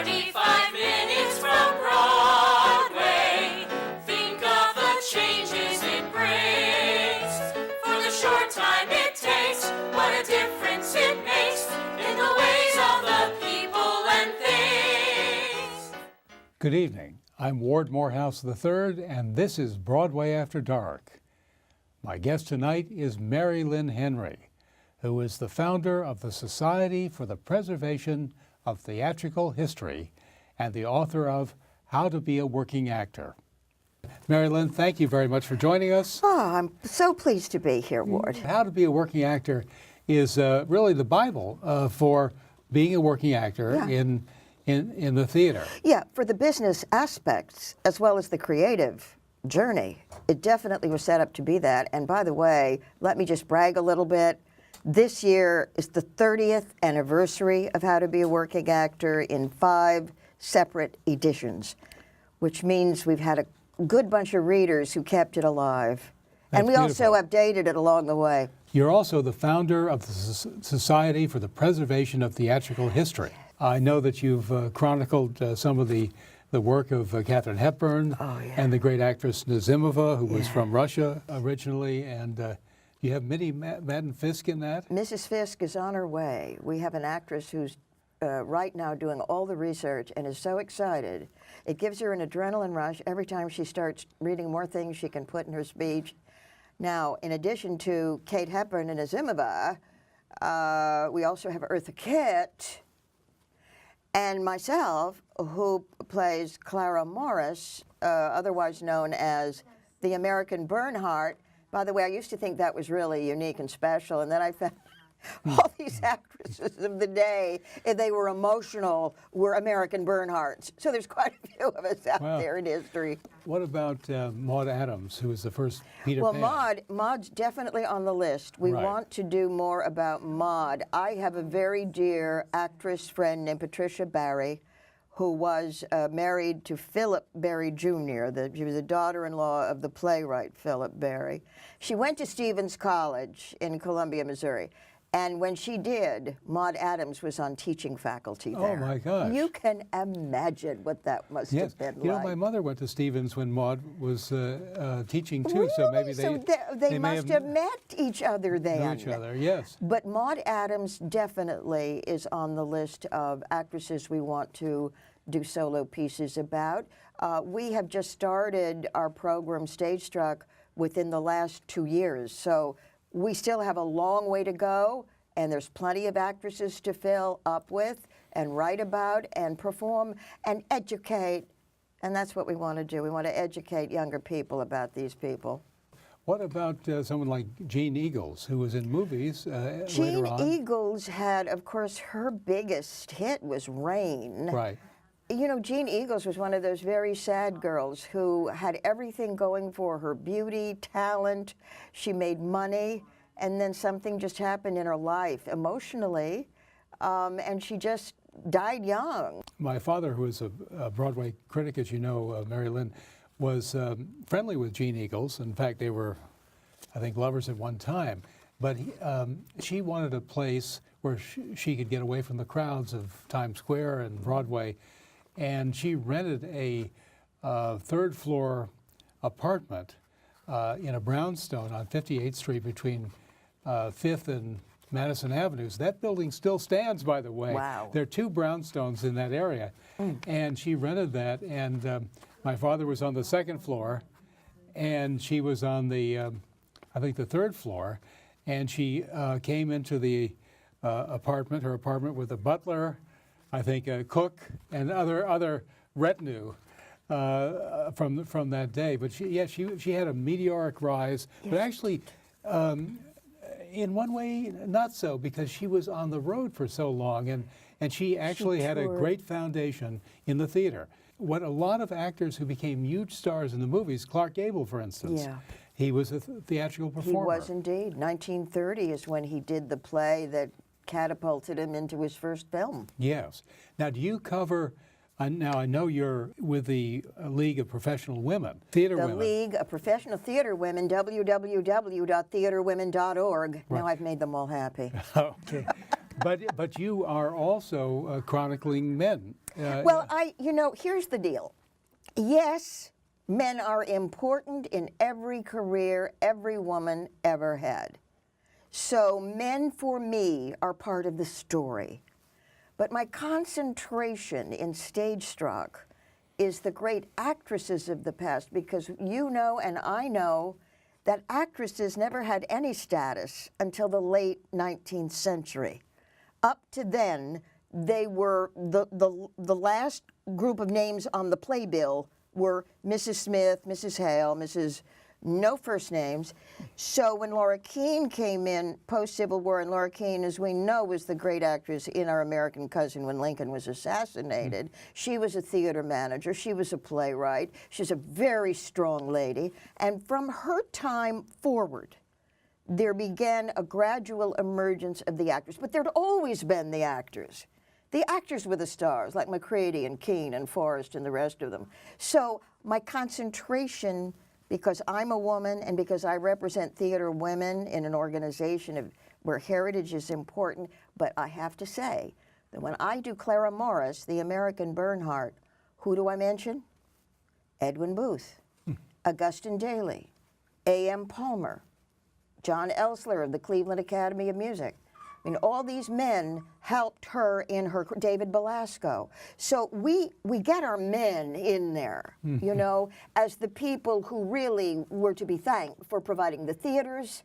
45 minutes from Broadway. Think of the changes it brings. For the short time it takes, what a difference it makes in the ways of the people and things. Good evening. I'm Ward Morehouse III, and this is Broadway After Dark. My guest tonight is Mari Lyn Henry, who is the founder of the Society for the Preservation of Theatrical History and the author of How to Be a Working Actor. Mari Lyn, thank you very much for joining us. Oh, I'm so pleased to be here, Ward. How to Be a Working Actor is really the Bible for being a working actor in the theater. Yeah, for the business aspects as well as the creative journey, it definitely was set up to be that. And by the way, let me just brag a little bit. This year is the 30th anniversary of How to Be a Working Actor in 5 separate editions, which means we've had a good bunch of readers who kept it alive. And we also updated it along the way. You're also the founder of the Society for the Preservation of Theatrical History. I know that you've chronicled some of the work of Katharine Hepburn and the great actress Nazimova, who was from Russia originally, and you have Minnie Madden Fisk in that? Mrs. Fisk is on her way. We have an actress who's right now doing all the research and is so excited. It gives her an adrenaline rush every time she starts reading more things she can put in her speech. Now, in addition to Kate Hepburn and Nazimova, we also have Eartha Kitt and myself, who plays Clara Morris, otherwise known as the American Bernhardt. By the way, I used to think that was really unique and special, and then I found all these actresses of the day, if they were emotional, were American Bernhardts. So there's quite a few of us out there in history. What about Maud Adams, who was the first Peter Pan? Well, Maud's definitely on the list. We want to do more about Maud. I have a very dear actress friend named Patricia Barry, who was married to Philip Barry Jr. She was the daughter-in-law of the playwright Philip Barry. She went to Stevens College in Columbia, Missouri. And when she did, Maud Adams was on teaching faculty there. Oh, my gosh. You can imagine what that must have been like. You know, my mother went to Stevens when Maud was teaching, too, really? So maybe they must have met each other then. Know each other, yes. But Maud Adams definitely is on the list of actresses we want to do solo pieces about. We have just started our program, Stage Struck, within the last 2 years. So we still have a long way to go, and there's plenty of actresses to fill up with and write about and perform and educate. And that's what we want to do. We want to educate younger people about these people. What about someone like Jean Eagles, who was in movies later on? Jean Eagles had, of course, her biggest hit was Rain. Right. You know, Jean Eagles was one of those very sad girls who had everything going for her: beauty, talent, she made money, and then something just happened in her life emotionally, and she just died young. My father, who was a Broadway critic, as you know, Mari Lyn, was friendly with Jean Eagles. In fact, they were, I think, lovers at one time. But she wanted a place where she could get away from the crowds of Times Square and Broadway. And she rented a third-floor apartment in a brownstone on 58th Street between 5th and Madison Avenues. That building still stands, by the way. Wow. There are 2 brownstones in that area. And she rented that, and my father was on the 2nd floor, and she was on the, I think, the 3rd floor. And she came into the apartment, her apartment, with a butler, I think a cook, and other retinue from that day. But she had a meteoric rise, but actually, in one way, not so, because she was on the road for so long, and she actually had a great foundation in the theater. What a lot of actors who became huge stars in the movies, Clark Gable, for instance, he was a theatrical performer. He was indeed. 1930 is when he did the play that catapulted him into his first film. Yes. Now, do you cover, now I know you're with the League of Professional Women, Theater Women. The League of Professional Theater Women, www.theaterwomen.org. Right. Now I've made them all happy. Okay. but you are also chronicling men. Well, here's the deal. Yes, men are important in every career every woman ever had. So men, for me, are part of the story. But my concentration in stage struck is the great actresses of the past, because you know and I know that actresses never had any status until the late 19th century. Up to then, they were the last group of names on the playbill were Mrs. Smith, Mrs. Hale, Mrs. No first names. So when Laura Keene came in post-Civil War, and Laura Keene, as we know, was the great actress in Our American Cousin when Lincoln was assassinated. She was a theater manager. She was a playwright. She's a very strong lady. And from her time forward, there began a gradual emergence of the actors. But there'd always been the actors. The actors were the stars, like Macready and Keene and Forrest and the rest of them. So my concentration, because I'm a woman and because I represent theater women in an organization where heritage is important, but I have to say that when I do Clara Morris, the American Bernhardt, who do I mention? Edwin Booth, Augustin Daly, A.M. Palmer, John Elsler of the Cleveland Academy of Music. I mean, all these men helped her in her, David Belasco. So we get our men in there, you know, as the people who really were to be thanked for providing the theaters,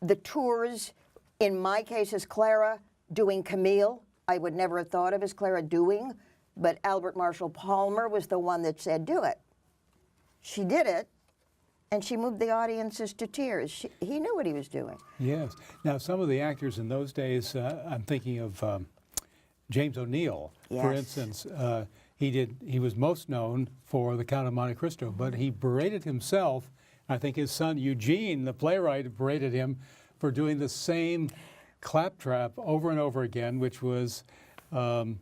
the tours. In my case, as Clara doing Camille, I would never have thought of as Clara doing, but Albert Marshall Palmer was the one that said, do it. She did it. And she moved the audiences to tears. He knew what he was doing. Yes. Now, some of the actors in those days, I'm thinking of James O'Neill, for instance. He was most known for The Count of Monte Cristo, but he berated himself. I think his son Eugene, the playwright, berated him for doing the same claptrap over and over again, which was, the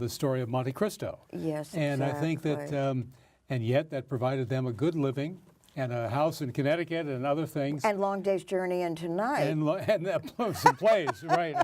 story of Monte Cristo. Yes, and exactly. I think that. And yet that provided them a good living and a house in Connecticut and other things. And Long Day's Journey into Night. And some plays, right.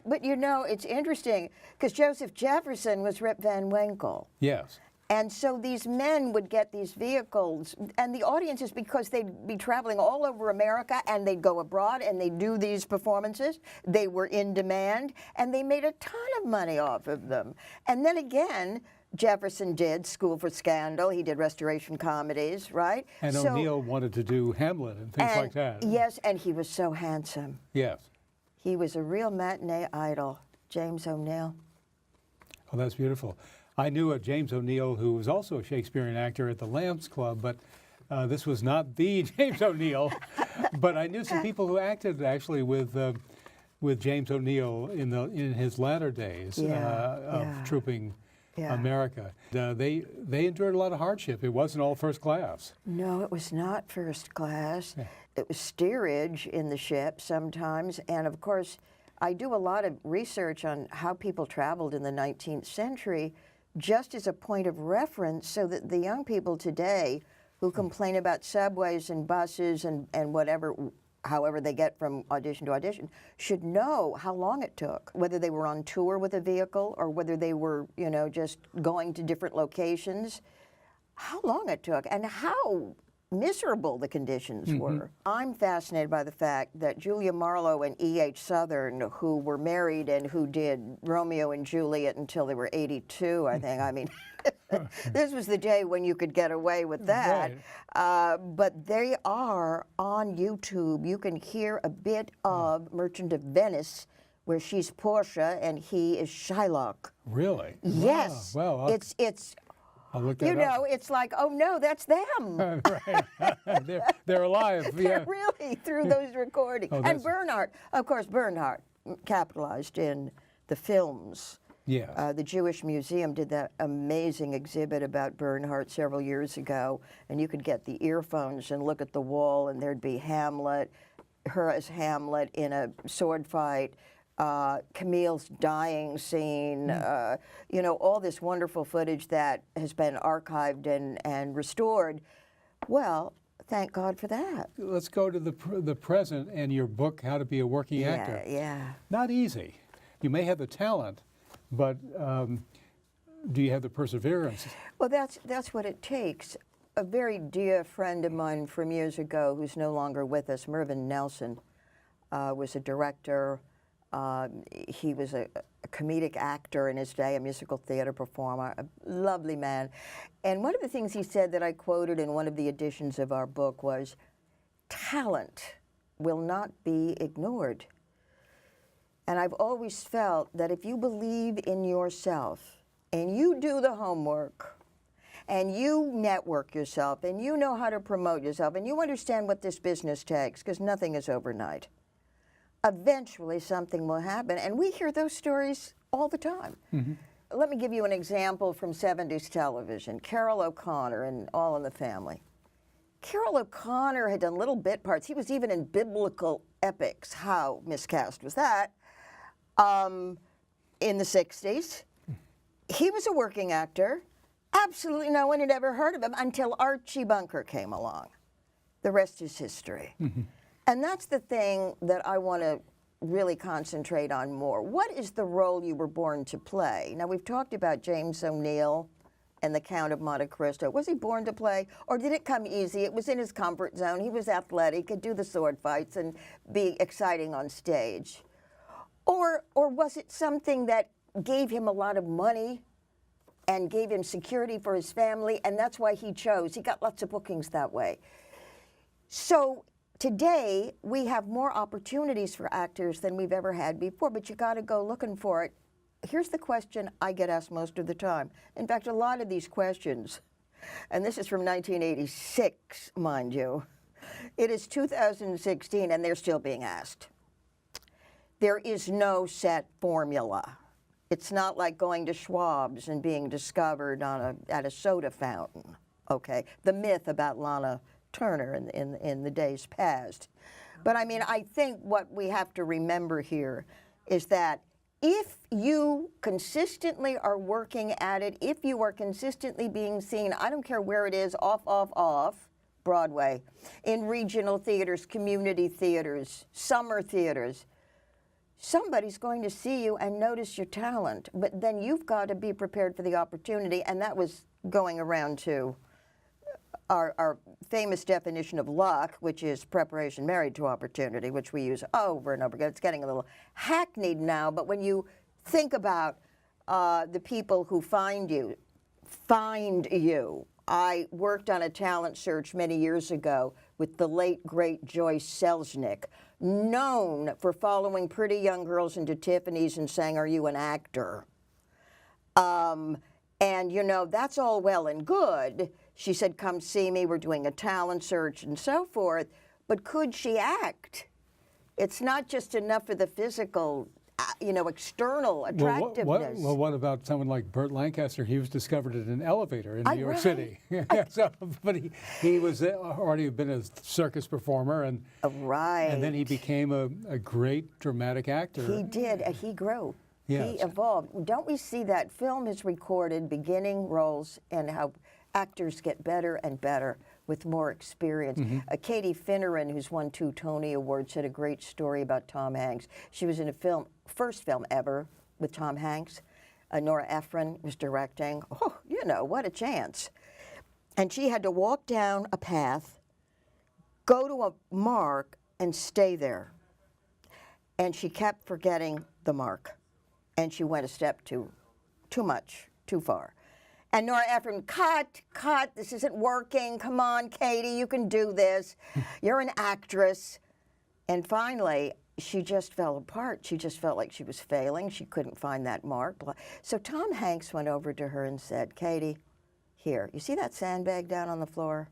But you know, it's interesting, because Joseph Jefferson was Rip Van Winkle. Yes. And so these men would get these vehicles, and the audiences, because they'd be traveling all over America, and they'd go abroad, and they'd do these performances. They were in demand, and they made a ton of money off of them. And then again, Jefferson did School for Scandal. He did Restoration comedies, right? And O'Neill wanted to do Hamlet and things like that. Yes, and he was so handsome. Yes. He was a real matinee idol, James O'Neill. Oh, that's beautiful. I knew a James O'Neill who was also a Shakespearean actor at the Lambs Club, but this was not the James O'Neill. But I knew some people who acted actually with James O'Neill in his latter days of trooping America. They endured a lot of hardship. It wasn't all first class. No, it was not first class. Yeah. It was steerage in the ship sometimes. And of course, I do a lot of research on how people traveled in the 19th century just as a point of reference, so that the young people today who complain about subways and buses and whatever, however they get from audition to audition, should know how long it took, whether they were on tour with a vehicle or whether they were, just going to different locations, how long it took and how miserable the conditions were. I'm fascinated by the fact that Julia Marlowe and E.H. Southern, who were married and who did Romeo and Juliet until they were 82, I think. I mean, this was the day when you could get away with that. Right. But they are on YouTube. You can hear a bit of Merchant of Venice, where she's Portia and he is Shylock. Really? Yes. Wow. Well, it's I'll look that up. It's like, oh no, that's them. Right. They're alive. They're really through those recordings. And Bernhardt, of course, Bernhardt capitalized in the films. Yeah. The Jewish Museum did that amazing exhibit about Bernhardt several years ago, and you could get the earphones and look at the wall, and there'd be Hamlet, her as Hamlet in a sword fight, Camille's dying scene, all this wonderful footage that has been archived and restored. Well, Thank God for that. Let's go to the present and your book, How to Be a Working Actor. Yeah. Not easy. You may have the talent, but do you have the perseverance? Well, that's what it takes. A very dear friend of mine from years ago, who's no longer with us, Mervyn Nelson, was a director. He was a comedic actor in his day, a musical theater performer, a lovely man. And one of the things he said that I quoted in one of the editions of our book was, talent will not be ignored. And I've always felt that if you believe in yourself and you do the homework and you network yourself and you know how to promote yourself and you understand what this business takes, because nothing is overnight, eventually something will happen. And we hear those stories all the time. Mm-hmm. Let me give you an example from 70s television. Carol O'Connor in All in the Family. Carol O'Connor had done little bit parts. He was even in biblical epics. How miscast was that? In the 60s. He was a working actor. Absolutely no one had ever heard of him until Archie Bunker came along. The rest is history. Mm-hmm. And that's the thing that I want to really concentrate on more. What is the role you were born to play? Now, we've talked about James O'Neill and the Count of Monte Cristo. Was he born to play, or did it come easy? It was in his comfort zone. He was athletic, could do the sword fights and be exciting on stage. Or was it something that gave him a lot of money and gave him security for his family, and that's why he chose? He got lots of bookings that way. So today, we have more opportunities for actors than we've ever had before, but you got to go looking for it. Here's the question I get asked most of the time. In fact, a lot of these questions, and this is from 1986, mind you. It is 2016, and they're still being asked. There is no set formula. It's not like going to Schwab's and being discovered at a soda fountain, okay? The myth about Lana Turner in the days past. But I mean, I think what we have to remember here is that if you consistently are working at it, if you are consistently being seen, I don't care where it is, off, Broadway, in regional theaters, community theaters, summer theaters, somebody's going to see you and notice your talent. But then you've got to be prepared for the opportunity, and that was going around to our famous definition of luck, which is preparation married to opportunity, which we use over and over again. It's getting a little hackneyed now, but when you think about the people who find you. I worked on a talent search many years ago with the late, great Joyce Selznick, known for following pretty young girls into Tiffany's and saying, "Are you an actor?" And, you know, that's all well and good. She said, "Come see me, we're doing a talent search," and so forth. But could she act? It's not just enough for the physical, external attractiveness. Well, what about someone like Burt Lancaster? He was discovered in an elevator in New York City. But he was already been a circus performer, and then he became a great dramatic actor. He did. He grew. Yes. He evolved. Don't we see that film has recorded beginning roles and how actors get better and better with more experience. Mm-hmm. Katie Finneran, who's won 2 Tony Awards, had a great story about Tom Hanks. She was in a first film ever with Tom Hanks. Nora Ephron was directing. Oh, what a chance. And she had to walk down a path, go to a mark, and stay there. And she kept forgetting the mark. And she went a step too much, too far. And Nora Ephron, cut, this isn't working. Come on, Katie, you can do this. You're an actress. And finally, she just fell apart. She just felt like she was failing. She couldn't find that mark. So Tom Hanks went over to her and said, "Katie, here, you see that sandbag down on the floor?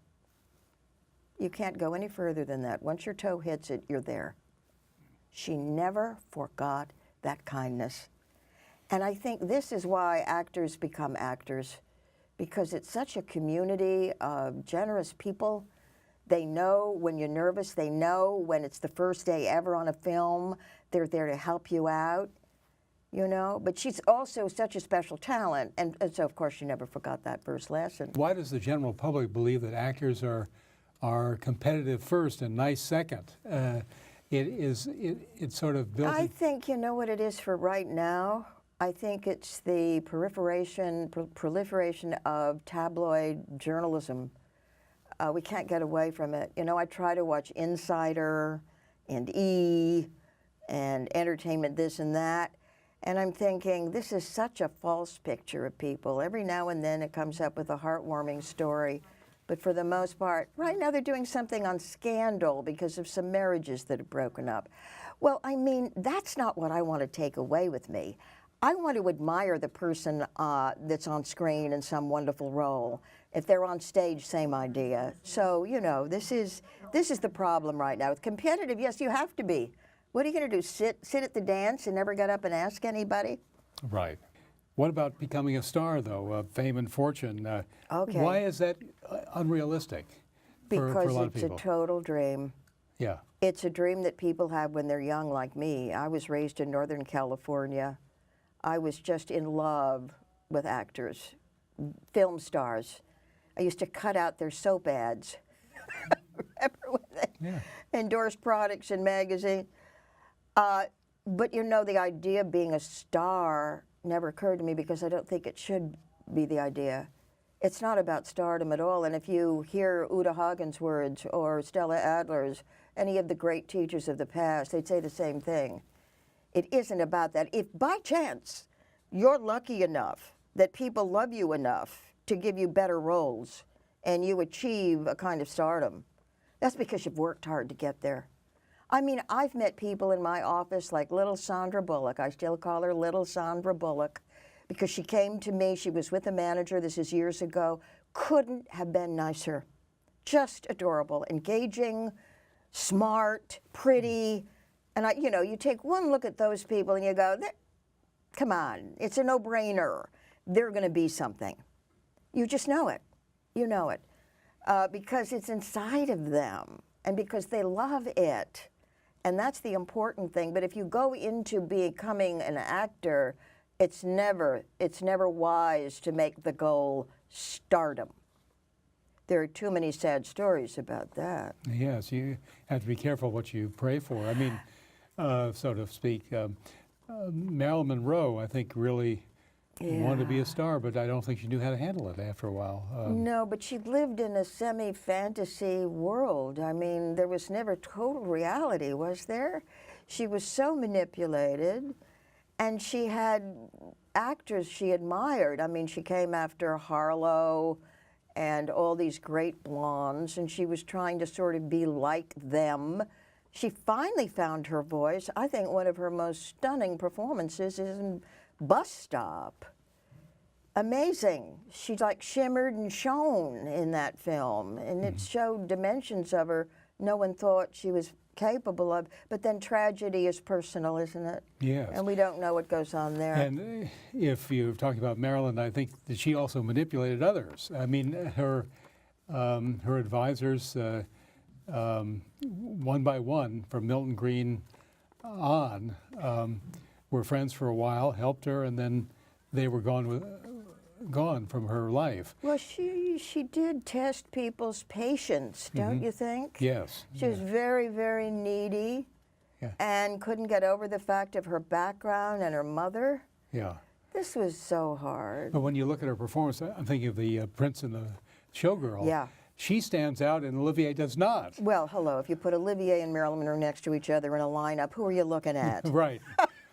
You can't go any further than that. Once your toe hits it, you're there." She never forgot that kindness. And I think this is why actors become actors, because it's such a community of generous people. They know when you're nervous. They know when it's the first day ever on a film. They're there to help you out, But she's also such a special talent. And so, of course, she never forgot that first lesson. Why does the general public believe that actors are are competitive first and nice second. It's sort of built. I think you know what it is for right now. I think it's the proliferation of tabloid journalism. We can't get away from it. You know, I try to watch Insider and E! And Entertainment this and that, and I'm thinking, this is such a false picture of people. Every now and then it comes up with a heartwarming story, but for the most part, right now they're doing something on Scandal because of some marriages that have broken up. Well, I mean, that's not what I want to take away with me. I want to admire the person that's on screen in some wonderful role. If they're on stage, same idea. So, you know, this is the problem right now. With competitive, yes, you have to be. What are you going to do, sit at the dance and never get up and ask anybody? Right. What about becoming a star, though, fame and fortune? Okay. Why is that unrealistic for a lot of people? Because it's a total dream. Yeah. It's a dream that people have when they're young, like me. I was raised in Northern California. I was just in love with actors, film stars. I used to cut out their soap ads. Remember when they endorsed products in magazines? But you know, the idea of being a star never occurred to me because I don't think it should be the idea. It's not about stardom at all. And if you hear Uta Hagen's words or Stella Adler's, any of the great teachers of the past, they'd say the same thing. It isn't about that. If by chance you're lucky enough that people love you enough to give you better roles and you achieve a kind of stardom, that's because you've worked hard to get there. I mean, I've met people in my office like little Sandra Bullock. I still call her little Sandra Bullock because she came to me. She was with a manager. This is years ago. Couldn't have been nicer. Just adorable, engaging, smart, pretty. And you know, you take one look at those people and you go, come on, it's a no-brainer. They're going to be something. You just know it. You know it. Because it's inside of them and because they love it. And that's the important thing. But if you go into becoming an actor, it's never wise to make the goal stardom. There are too many sad stories about that. Yes, you have to be careful what you pray for. I mean, so to speak, Marilyn Monroe, I think, really wanted to be a star, but I don't think she knew how to handle it after a while. No, but she lived in a semi-fantasy world. I mean, there was never total reality, was there? She was so manipulated, and she had actors she admired. I mean, she came after Harlow and all these great blondes, and she was trying to sort of be like them. She finally found her voice. I think one of her most stunning performances is in Bus Stop. Amazing. She like shimmered and shone in that film, and it showed dimensions of her no one thought she was capable of. But then tragedy is personal, isn't it? Yes. And we don't know what goes on there. And if you're talking about Marilyn, I think that she also manipulated others. I mean, her advisors, one by one, from Milton Green on, were friends for a while, helped her, and then they were gone from her life. Well, she did test people's patience, don't you think? Yes. She was very, very needy and couldn't get over the fact of her background and her mother. Yeah. This was so hard. But when you look at her performance, I'm thinking of the Prince and the Showgirl. Yeah. She stands out and Olivier does not. Well, hello, if you put Olivier and Marilyn Monroe next to each other in a lineup, who are you looking at? Right.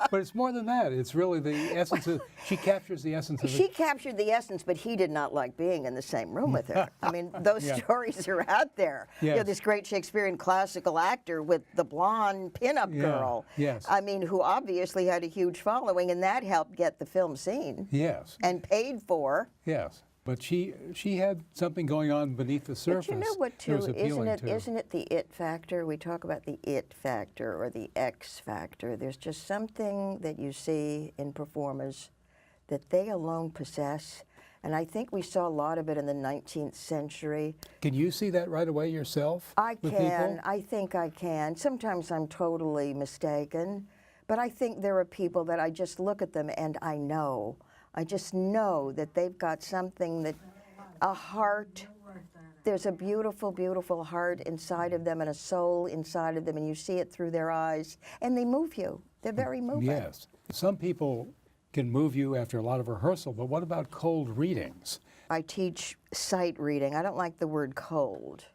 But it's more than that. It's really the essence of, she captures the essence of She captured the essence, but he did not like being in the same room with her. I mean, those stories are out there. Yes. You know, this great Shakespearean classical actor with the blonde pinup girl. Yes. I mean, who obviously had a huge following, and that helped get the film seen. Yes. And paid for. Yes. But she had something going on beneath the surface. But you know what, too? Isn't Isn't it the it factor? We talk about the it factor or the X factor. There's just something that you see in performers that they alone possess. And I think we saw a lot of it in the 19th century. Can you see that right away yourself? I with can. people? I think I can. Sometimes I'm totally mistaken. But I think there are people that I just look at them and I know. I just know that they've got something that, a heart there's a beautiful, beautiful heart inside of them and a soul inside of them, and you see it through their eyes, and they move you. They're very moving. Yes. Some people can move you after a lot of rehearsal, but what about cold readings? I teach sight reading. I don't like the word cold.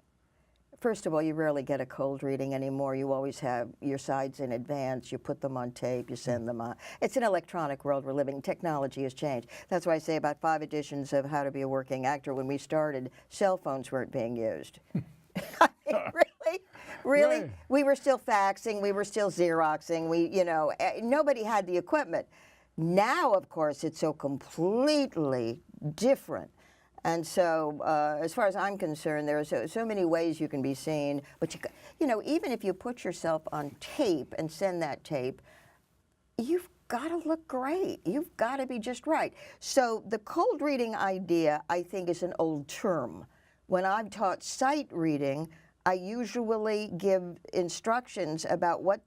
First of all, you rarely get a cold reading anymore. You always have your sides in advance. You put them on tape. You send them on. It's an electronic world we're living in. Technology has changed. That's why I say about 5 editions of How to Be a Working Actor, when we started, cell phones weren't being used. I mean, really? Right. We were still faxing. We were still Xeroxing. Nobody had the equipment. Now, of course, it's so completely different. And so, as far as I'm concerned, there are so many ways you can be seen. But even if you put yourself on tape and send that tape, you've got to look great. You've got to be just right. So the cold reading idea, I think, is an old term. When I've taught sight reading, I usually give instructions about what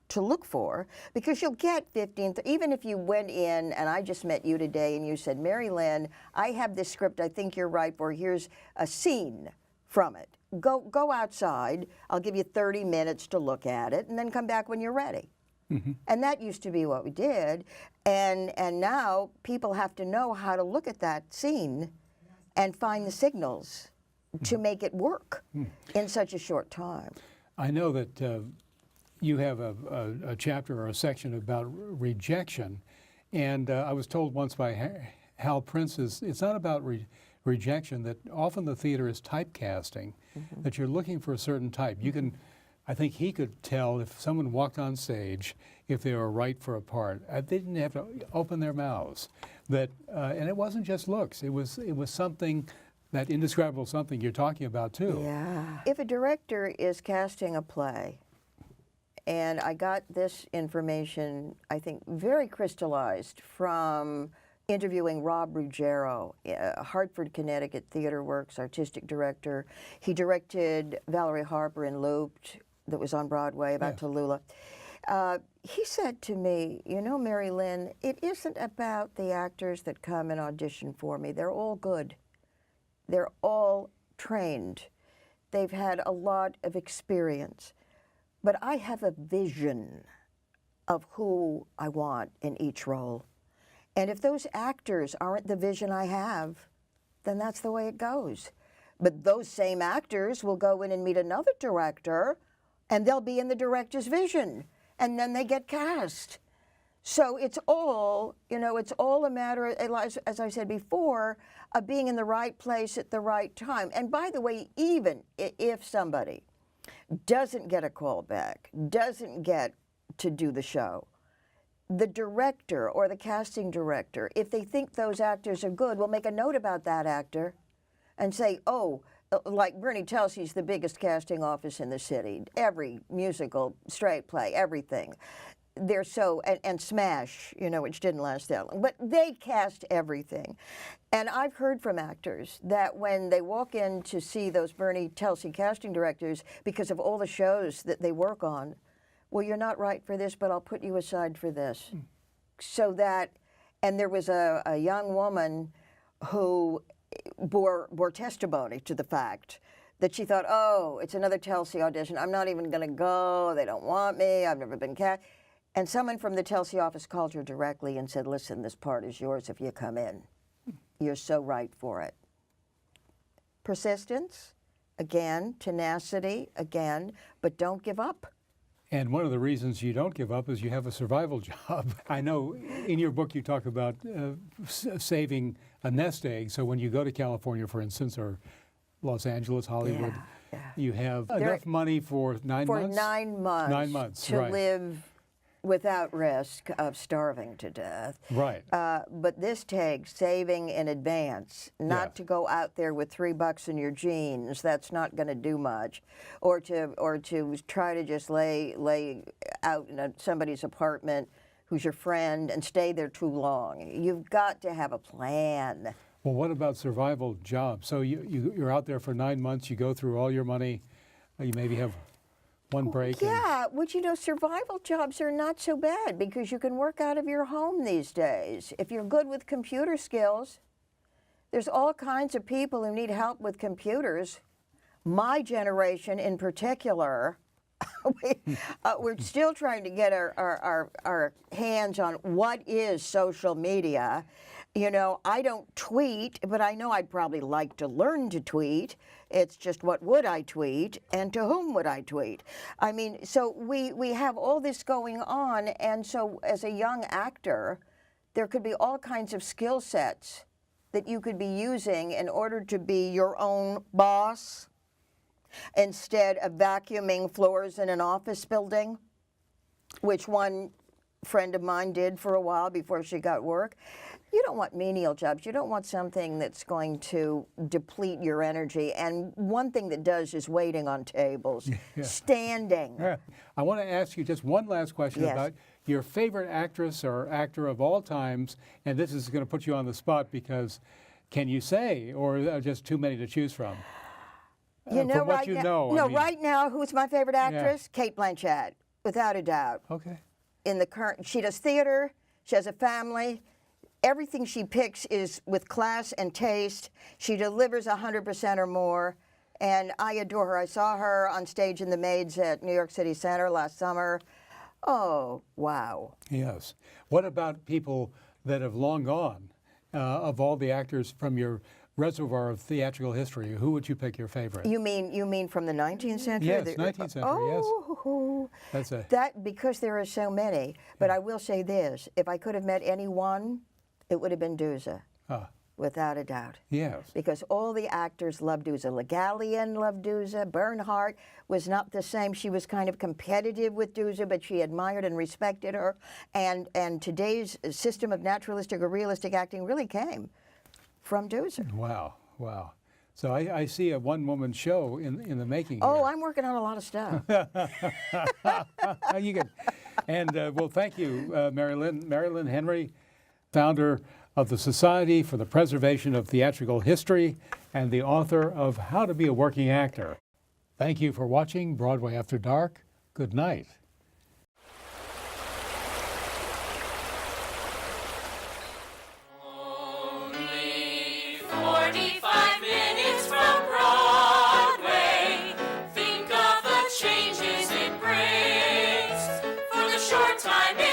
to look for, because you'll get 15, even if you went in and I just met you today and you said, Mari Lyn, I have this script I think you're right for, here's a scene from it. Go outside, I'll give you 30 minutes to look at it, and then come back when you're ready. Mm-hmm. And that used to be what we did, and now people have to know how to look at that scene and find the signals to make it work in such a short time. I know that you have a chapter or a section about rejection, and I was told once by Hal Prince's, it's not about rejection, that often the theater is typecasting, that you're looking for a certain type. You can, I think he could tell if someone walked on stage if they were right for a part. They didn't have to open their mouths. And it wasn't just looks, it was something, that indescribable something you're talking about too. Yeah. If a director is casting a play, and I got this information, I think, very crystallized from interviewing Rob Ruggiero, Hartford, Connecticut Theater Works artistic director. He directed Valerie Harper in Looped, that was on Broadway, about Tallulah. He said to me, Mari Lyn, it isn't about the actors that come and audition for me. They're all good. They're all trained. They've had a lot of experience. But I have a vision of who I want in each role. And if those actors aren't the vision I have, then that's the way it goes. But those same actors will go in and meet another director, and they'll be in the director's vision, and then they get cast. So it's all, it's all a matter, as I said before, of being in the right place at the right time. And by the way, even if somebody doesn't get a call back, doesn't get to do the show, the director or the casting director, if they think those actors are good, will make a note about that actor and say, oh, like Bernie Telsey's the biggest casting office in the city, every musical, straight play, everything. They're so, and Smash, which didn't last that long, but they cast everything. And I've heard from actors that when they walk in to see those Bernie Telsey casting directors, because of all the shows that they work on, well, you're not right for this, but I'll put you aside for this. So that, and there was a young woman who bore testimony to the fact that she thought, oh, it's another Telsey audition. I'm not even going to go. They don't want me. I've never been cast. And someone from the Telsey office called her directly and said, listen, this part is yours if you come in. You're so right for it. Persistence, again, tenacity, again, but don't give up. And one of the reasons you don't give up is you have a survival job. I know in your book you talk about saving a nest egg, so when you go to California, for instance, or Los Angeles, Hollywood, you have enough money for 9 months? For 9 months. 9 months, to right. live without risk of starving to death. Right. But this takes saving in advance, not to go out there with $3 in your jeans. That's not going to do much, or to try to just lay out in somebody's apartment who's your friend and stay there too long. You've got to have a plan. Well, what about survival jobs? So you're out there for 9 months. You go through all your money. You maybe have one break. Yeah, survival jobs are not so bad because you can work out of your home these days. If you're good with computer skills, There's all kinds of people who need help with computers. My generation in particular, we're still trying to get our hands on what is social media. You know, I don't tweet, but I know I'd probably like to learn to tweet. It's just what would I tweet and to whom would I tweet? I mean, so we have all this going on, and so as a young actor, there could be all kinds of skill sets that you could be using in order to be your own boss instead of vacuuming floors in an office building, which one friend of mine did for a while before she got work. You don't want menial jobs. You don't want something that's going to deplete your energy. And one thing that does is waiting on tables, standing. Yeah. I want to ask you just one last question Yes. about your favorite actress or actor of all times, and this is going to put you on the spot because can you say, or are just too many to choose from? You know, from what right you now, know. no, I mean, right now, who's my favorite actress? Kate Blanchett, without a doubt. Okay. In the current, she does theater. She has a family. Everything she picks is with class and taste. She delivers 100% or more, and I adore her. I saw her on stage in The Maids at New York City Center last summer. Oh, wow. Yes. What about people that have long gone? Of all the actors from your reservoir of theatrical history, who would you pick your favorite? You mean from the 19th century? Yes, 19th century, yes. Oh, That's a that, because there are so many. But I will say this, if I could have met any one, it would have been Dusa, without a doubt. yes. Because all the actors loved Dusa. Le Gallienne loved Dusa. Bernhardt was not the same. She was kind of competitive with Dusa, but she admired and respected her. And today's system of naturalistic or realistic acting really came from Dusa. Wow, wow. So I see a one-woman show in the making here. Oh, I'm working on a lot of stuff. You can, and well, thank you, Mari Lyn Henry, founder of the Society for the Preservation of Theatrical History and the author of How to Be a Working Actor. Thank you for watching Broadway After Dark. Good night. Only 45 minutes from Broadway. Think of the changes it brings for the short time it